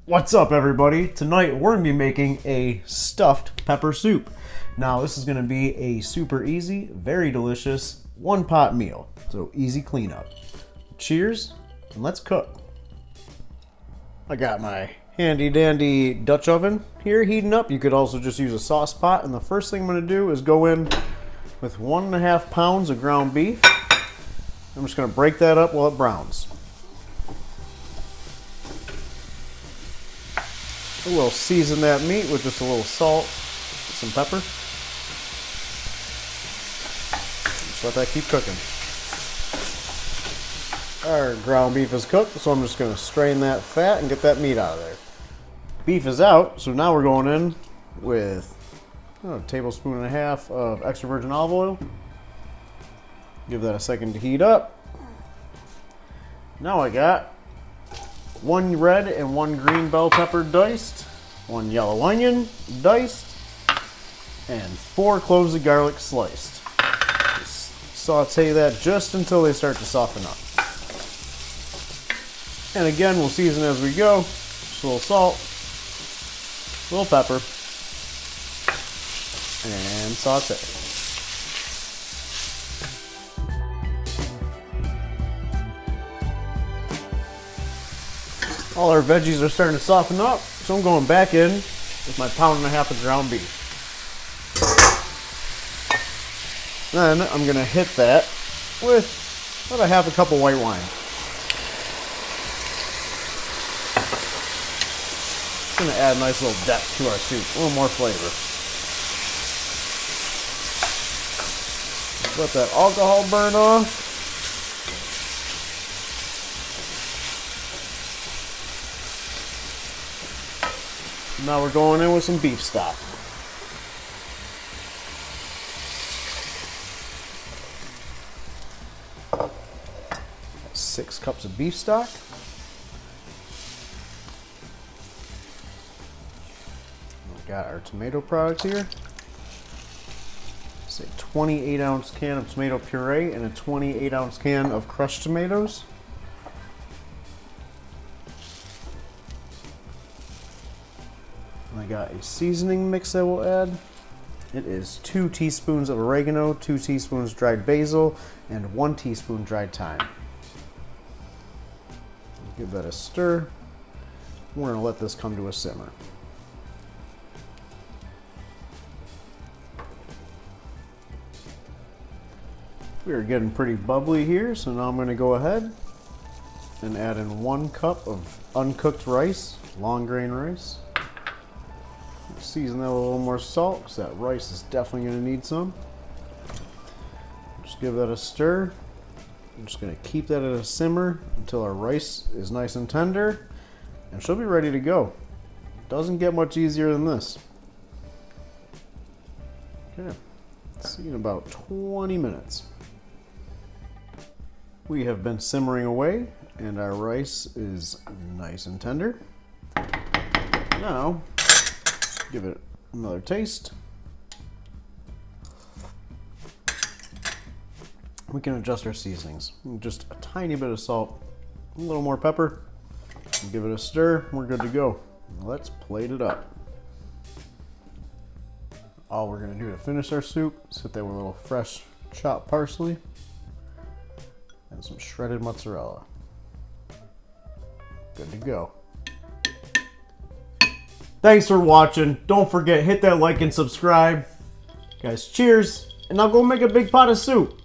What's up, everybody? Tonight we're going to be making a stuffed pepper soup. Now this is going to be a super easy, very delicious one-pot meal. So easy cleanup. Cheers, and let's cook. I got my handy dandy Dutch oven here heating up. You could also just use a sauce pot, and the first thing I'm going to do is go in with 1.5 pounds of ground beef. I'm just going to break that up while it browns. We'll season that meat with just a little salt, some pepper. Just let that keep cooking. Our ground beef is cooked, so I'm just going to strain that fat and get that meat out of there. Beef is out, so now we're going in with a tablespoon and a half of extra virgin olive oil. Give that a second to heat up. Now I got 1 red and 1 green bell pepper diced, 1 yellow onion diced, and 4 cloves of garlic sliced. Just saute that just until they start to soften up. And again, we'll season as we go. Just a little salt, a little pepper, and saute. All our veggies are starting to soften up, so I'm going back in with my 1.5 pounds of ground beef. Then I'm going to hit that with about 1/2 cup of white wine. It's going to add a nice little depth to our soup, a little more flavor. Let that alcohol burn off. Now we're going in with some beef stock. That's 6 cups of beef stock. We've got our tomato products here. It's a 28-ounce can of tomato puree and a 28-ounce can of crushed tomatoes. I got a seasoning mix I will add. It is 2 teaspoons of oregano, 2 teaspoons dried basil, and 1 teaspoon dried thyme. Give that a stir. We're going to let this come to a simmer. We are getting pretty bubbly here, so now I'm going to go ahead and add in 1 cup of uncooked rice, long grain rice. Season that with a little more salt because that rice is definitely going to need some. Just give that a stir. I'm just going to keep that at a simmer until our rice is nice and tender, and she'll be ready to go. Doesn't get much easier than this. Okay, see in about 20 minutes. We have been simmering away, and our rice is nice and tender. Now, give it another taste. We can adjust our seasonings. Just a tiny bit of salt, a little more pepper, and give it a stir. We're good to go. Let's plate it up. All we're going to do to finish our soup is hit that with a little fresh chopped parsley and some shredded mozzarella. Good to go. Thanks for watching. Don't forget, hit that like and subscribe. Guys, cheers, and now go make a big pot of soup.